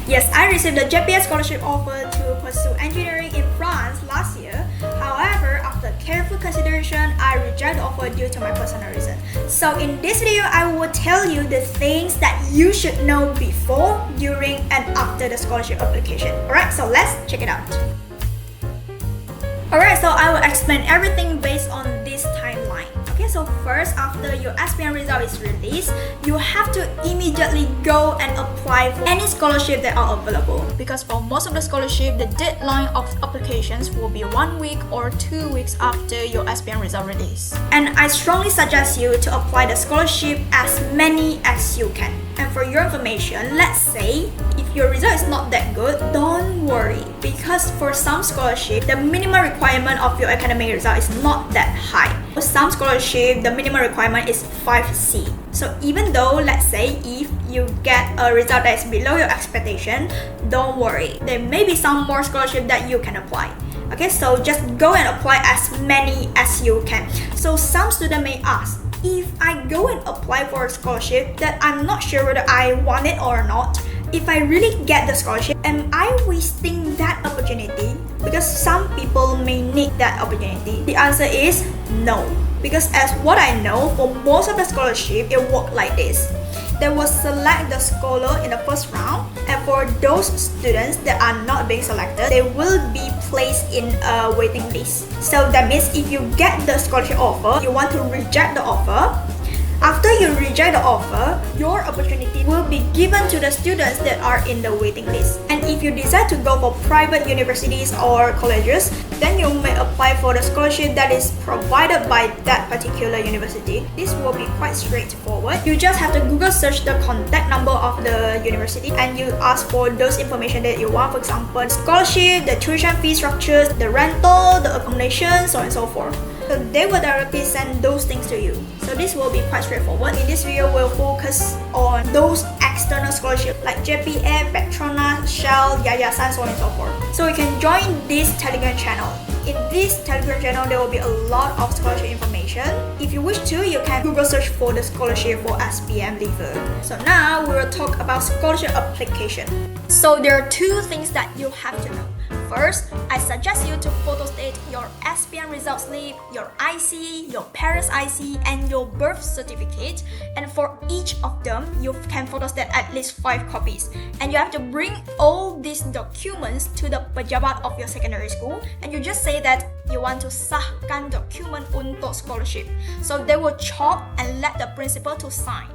Yes, I received a JPA scholarship offer to pursue engineering in France last year. However, after careful consideration, I rejected the offer due to my personal reason. So in this video, I will tell you the things that you should know before, during, and after the scholarship application. Alright, so let's check it out. Alright, so I will explain everything based on this timeline. Okay, so first, after your SPM result is released, you have to immediately go and apply for any scholarship that are available. Because for most of the scholarship, the deadline of applications will be 1 week or 2 weeks after your SPM result release. And I strongly suggest you to apply the scholarship as many as you can. And for your information, let's say if your result is not that good, don't worry. Because for some scholarship, the minimum requirement of your academic result is not that high. For some scholarship, the minimum requirement is 5C. So even though, let's say, if you get a result that is below your expectation, don't worry. There may be some more scholarship that you can apply. Okay, so just go and apply as many as you can. So some student may ask, if I go and apply for a scholarship that I'm not sure whether I want it or not, if I really get the scholarship, am I wasting that opportunity? Because some people may need that opportunity. The answer is no. Because as what I know, for most of the scholarship, it works like this. They will select the scholar in the first round, and for those students that are not being selected, they will be placed in a waiting list. So that means if you get the scholarship offer, you want to reject the offer. After you reject the offer, your opportunity will be given to the students that are in the waiting list. And if you decide to go for private universities or colleges, then you may apply for the scholarship that is provided by that particular university. This will be quite straightforward. You just have to Google search the contact number of the university and you ask for those information that you want. For example, scholarship, the tuition fee structures, the rental, the accommodation, so on and so forth. So they will directly send those things to you. So this will be quite straightforward. In this video, we'll focus on those external scholarships like JPA, Petronas, Xiao, Yayasan, so on and so forth. So you can join this Telegram channel. In this Telegram channel, there will be a lot of scholarship information. If you wish to, you can Google search for the scholarship for SPM level. So now we will talk about scholarship application. So there are two things that you have to know. First, I suggest you to photostate your SPM result slip, your IC, your parents' IC, and your birth certificate. And for each of them, you can photostate at least 5 copies. And you have to bring all these documents to the pejabat of your secondary school. And you just say that you want to sahkan document untuk scholarship. So they will chop and let the principal to sign.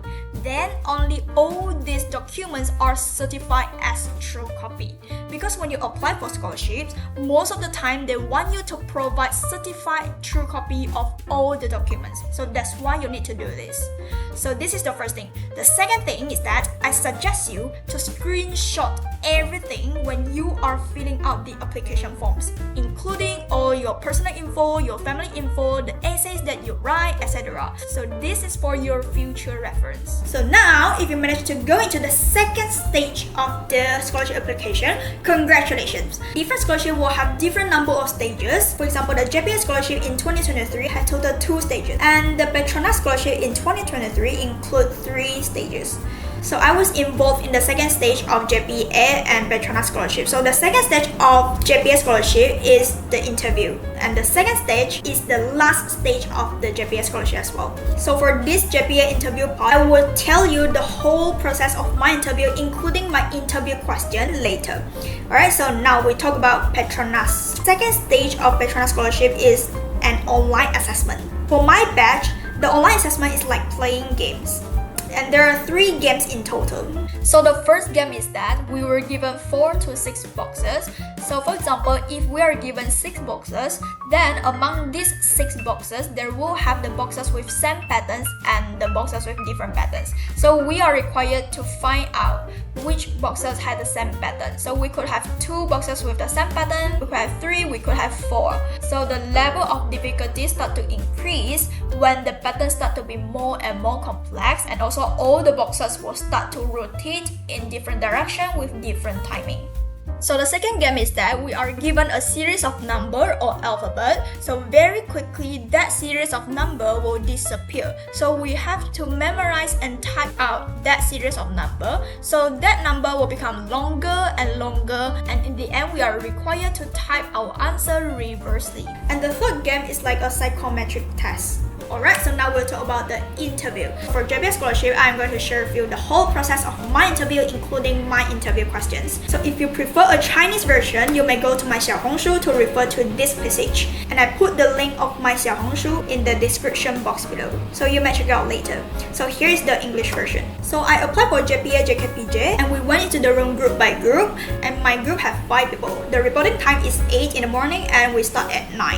Then only all these documents are certified as true copy. Because when you apply for scholarships, most of the time they want you to provide certified true copy of all the documents. So that's why you need to do this. So this is the first thing. The second thing is that I suggest you to screenshot everything when you are filling out the application forms, including all your personal info, your family info, the essays that you write, etc. So this is for your future reference. So now, if you manage to go into the second stage of the scholarship application, congratulations! Different scholarship will have different number of stages. For example, the JPA scholarship in 2023 had total 2 stages, and the Petronas scholarship in 2023 include 3 stages. So I was involved in the second stage of JPA and Petronas scholarship. So the second stage of JPA scholarship is the interview, and the second stage is the last stage of the JPA scholarship as well. So for this JPA interview part, I will tell you the whole process of my interview, including my interview question later. Alright, so now we talk about Petronas. Second stage of Petronas scholarship is an online assessment. For my batch, the online assessment is like playing games. And there are 3 games in total. So the first game is that we were given 4 to 6 boxes. So for example, if we are given 6 boxes, then among these 6 boxes, there will have the boxes with same patterns and the boxes with different patterns. So we are required to find out which boxes had the same pattern. So we could have 2 boxes with the same pattern, we could have 3, we could have 4. So the level of difficulty start to increase when the patterns start to be more and more complex, and also all the boxes will start to rotate in different direction with different timing. So the second game is that we are given a series of number or alphabet. So very quickly that series of number will disappear. So we have to memorize and type out that series of number. So that number will become longer and longer, and in the end we are required to type our answer reversely. And the third game is like a psychometric test. Alright, so now we'll talk about the interview. For JPS Scholarship, I'm going to share with you the whole process of my interview, including my interview questions. So if you prefer a Chinese version, you may go to my Xiao Hong Shu to refer to this passage. And I put the link of my Xiao Hong Shu in the description box below, so you may check it out later. So here is the English version. So I applied for JPA JKPJ and we went into the room group by group, and my group have 5 people. The reporting time is 8 in the morning and we start at 9.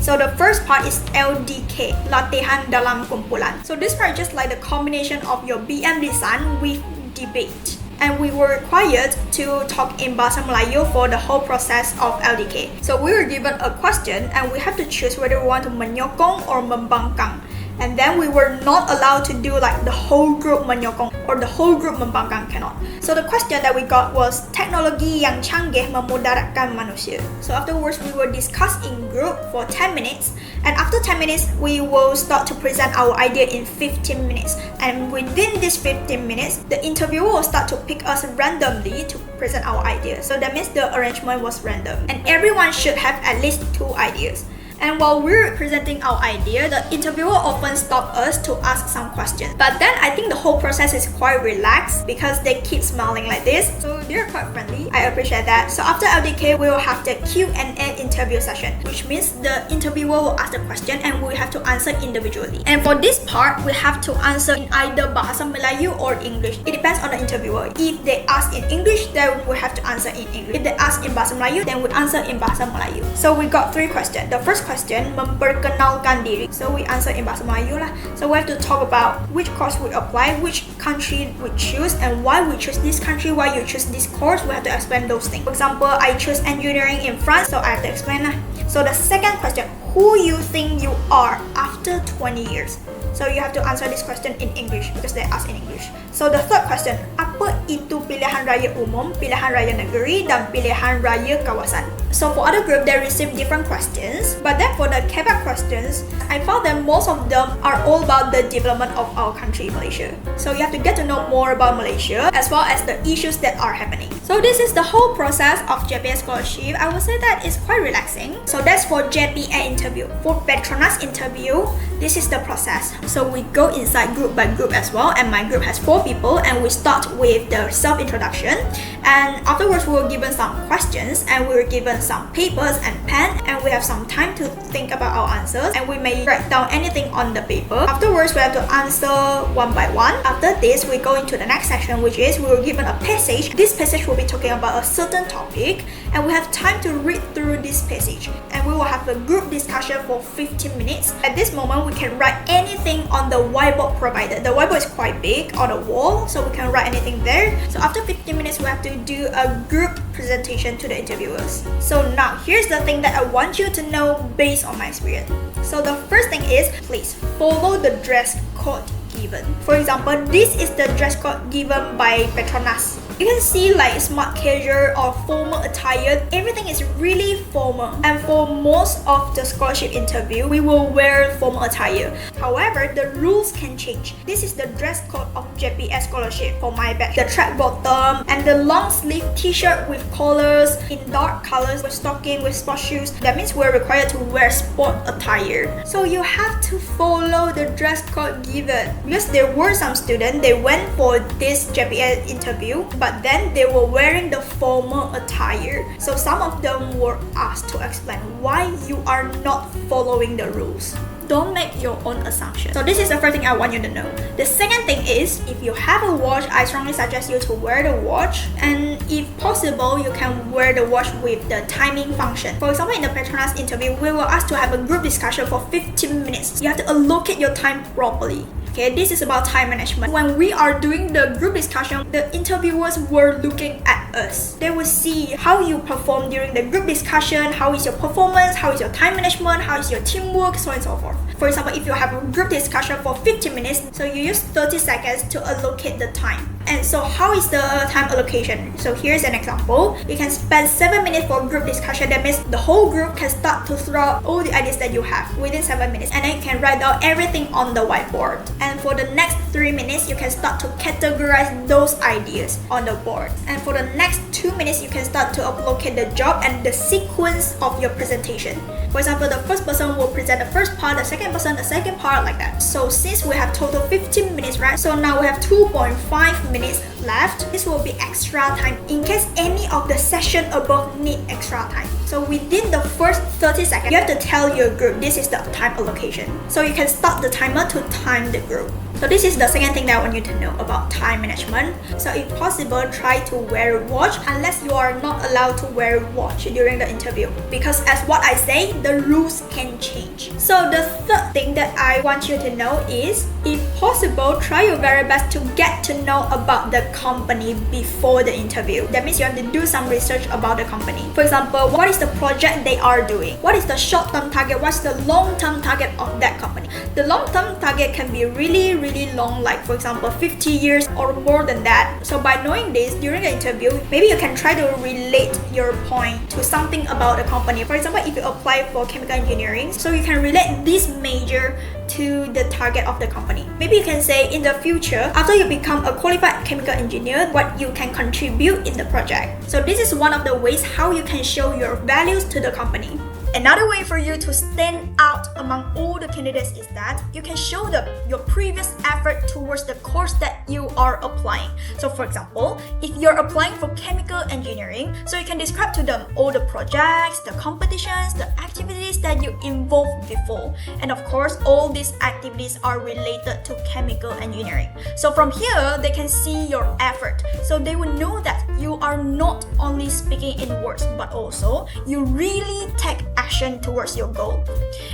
So the first part is LDK, Latihan Dalam Kumpulan. So this part is just like the combination of your tss.thesan with debate. And we were required to talk in Bahasa Melayu for the whole process of LDK. So we were given a question and we have to choose whether we want to menyokong or membangkang. And then we were not allowed to do like the whole group menyokong or the whole group membangkang, cannot. So the question that we got was teknologi yang canggih memudaratkan manusia. So afterwards we will discuss in group for 10 minutes, and after 10 minutes we will start to present our idea in 15 minutes. And within this 15 minutes, the interviewer will start to pick us randomly to present our idea. So that means the arrangement was random, and everyone should have at least 2 ideas. And while we're presenting our idea, the interviewer often stops us to ask some questions. But then I think the whole process is quite relaxed because they keep smiling like this. So they're quite friendly. I appreciate that. So after LDK, we will have the Q&A interview session, which means the interviewer will ask the question and we have to answer individually. And for this part, we have to answer in either Bahasa Melayu or English. It depends on the interviewer. If they ask in English, then we have to answer in English. If they ask in Bahasa Melayu, then we answer in Bahasa Melayu. So we got 3 questions. The first question, memperkenalkan diri. So we answer in Bahasa Melayu lah. So we have to talk about which course we apply, which country we choose, and why we choose this country, why you choose this course. We have to explain those things. For example, I choose engineering in France, so I have to explain lah. So the second question, who you think you are after 20 years? So you have to answer this question in English because they ask in English. So the third question, apa itu pilihan raya umum, pilihan raya negeri, dan pilihan raya kawasan? So for other group, they receive different questions. But then for the Quebec questions, I found that most of them are all about the development of our country, Malaysia. So you have to get to know more about Malaysia as well as the issues that are happening. So this is the whole process of JPA Scholarship. I would say that it's quite relaxing. So that's for JPA interview. For Petronas interview, this is the process. So we go inside group by group as well, and my group has 4 people, and we start with the self-introduction, and afterwards we were given some questions and we were given some papers and pen, and we have some time to think about our answers, and we may write down anything on the paper. Afterwards we have to answer one by one. After this we go into the next section, which is we were given a passage. This passage will be talking about a certain topic, and we have time to read through this passage, and we will have a group discussion for 15 minutes. At this moment we can write anything on the whiteboard provided. The whiteboard is quite big on the wall, so we can write anything there. So after 15 minutes we have to do a group presentation to the interviewers. So now here's the thing that I want you to know based on my experience. So the first thing is, please follow the dress code given. For example, this is the dress code given by Petronas. You can see like smart casual or formal attire. Everything is really formal. And for most of the scholarship interview, we will wear formal attire. However, the rules can change. This is the dress code of JPS Scholarship for my batch. The track bottom and the long sleeve t-shirt with collars in dark colors with stocking with sports shoes. That means we're required to wear sport attire. So you have to follow the dress code given. Because there were some students, they went for this JPS interview, but then they were wearing the formal attire. So some of them were asked to explain why you are not following the rules. Don't make your own assumptions. So this is the first thing I want you to know. The second thing is, if you have a watch, I strongly suggest you to wear the watch. And if possible, you can wear the watch with the timing function. For example, in the Petronas interview, we were asked to have a group discussion for 15 minutes. You have to allocate your time properly. Okay, this is about time management. When we are doing the group discussion, the interviewers were looking at us. They will see how you perform during the group discussion, how is your performance, how is your time management, how is your teamwork, so on and so forth. For example, if you have a group discussion for 15 minutes, so you use 30 seconds to allocate the time. And so how is the time allocation? So here's an example. You can spend 7 minutes for group discussion. That means the whole group can start to throw out all the ideas that you have within 7 minutes, and then you can write down everything on the whiteboard. And for the next 3 minutes, you can start to categorize those ideas on the board. And for the next 2 minutes, you can start to allocate the job and the sequence of your presentation. For example, the first person will present the first part, the second person the second part, like that. So since we have total 15 minutes, right? So now we have 2.5 minutes left. This will be extra time in case any of the session above need extra time. So within the first 30 seconds, you have to tell your group this is the time allocation. So you can start the timer to time the group. So this is the second thing that I want you to know about time management. So if possible, try to wear a watch unless you are not allowed to wear a watch during the interview. Because as what I say, the rules can change. So the third thing that I want you to know is, if possible, try your very best to get to know about the company before the interview. That means you have to do some research about the company. For example, what is the project they are doing? What is the short-term target? What's the long-term target of that company? The long-term target can be really long, like for example 50 years or more than that. So by knowing this during the interview, maybe you can try to relate your point to something about the company. For example, if you apply for chemical engineering, so you can relate this major to the target of the company. Maybe you can say in the future, after you become a qualified chemical engineer, what you can contribute in the project. So this is one of the ways how you can show your values to the company. Another way for you to stand out among all the candidates is that you can show them your previous effort towards the course that you are applying. So for example, if you're applying for chemical engineering, so you can describe to them all the projects, the competitions, the activities that you involved before. And of course, all these activities are related to chemical engineering. So from here, they can see your effort. So they will know that you are not only speaking in words, but also you really take action towards your goal.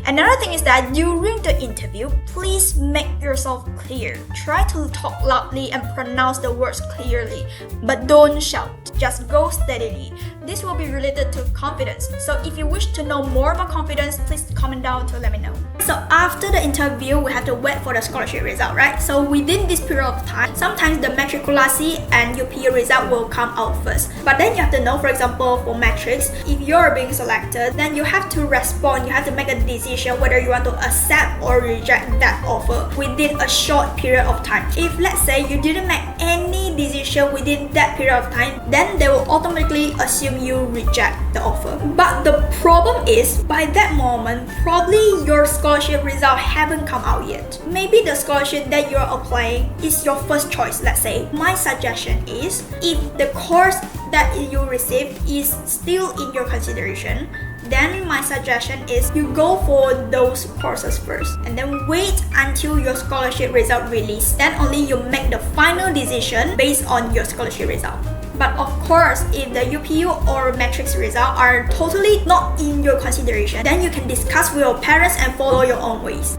Another thing is that during the interview, please make yourself clear. Try to talk loudly and pronounce the words clearly, but don't shout. Just go steadily. This will be related to confidence. So if you wish to know more about confidence, please comment down to let me know. So after the interview, we have to wait for the scholarship result, right? So within this period of time, sometimes the matriculasi and UPU result will come out first. But then you have to know, for example, for matrix, if you're being selected, then you have to respond, you have to make a decision whether you want to accept or reject that offer within a short period of time. If let's say you didn't make any decision within that period of time, then they will automatically assume you reject the offer. But the problem is, by that moment, probably your scholarship result haven't come out yet. Maybe the scholarship that you're applying is your first choice, let's say. My suggestion is, if the course that you receive is still in your consideration, then my suggestion is you go for those courses first and then wait until your scholarship result release. Then only you make the final decision based on your scholarship result. But of course, if the UPU or matrix result are totally not in your consideration, then you can discuss with your parents and follow your own ways.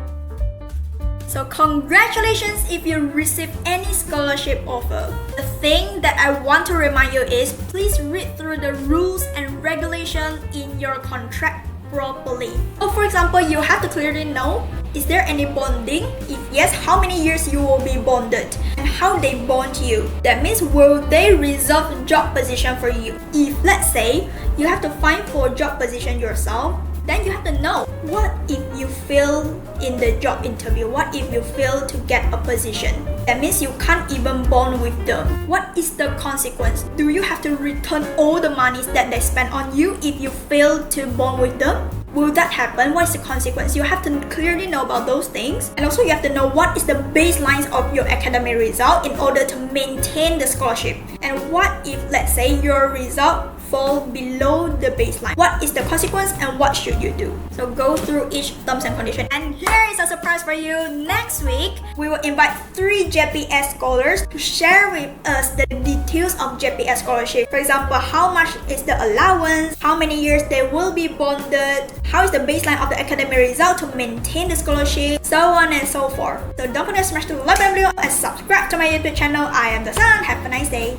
So congratulations if you receive any scholarship offer. The thing that I want to remind you is, please read through the rules and regulations in your contract properly. So for example, you have to clearly know, is there any bonding? If yes, how many years you will be bonded? And how they bond you? That means, will they reserve job position for you? If let's say you have to find for job position yourself, then you have to know, what if you fail in the job interview? What if you fail to get a position? That means you can't even bond with them. What is the consequence? Do you have to return all the monies that they spend on you if you fail to bond with them? Will that happen? What is the consequence? You have to clearly know about those things. And also you have to know what is the baseline of your academic result in order to maintain the scholarship. And what if, let's say, your result fall below the baseline? What is the consequence and what should you do? So go through each terms and condition. And here is a surprise for you. Next week, we will invite 3 JPS scholars to share with us the details of JPS scholarship. For example, how much is the allowance, how many years they will be bonded, how is the baseline of the academic result to maintain the scholarship, so on and so forth. So don't forget to smash the like button below and subscribe to my YouTube channel. I am the Sun. Have a nice day.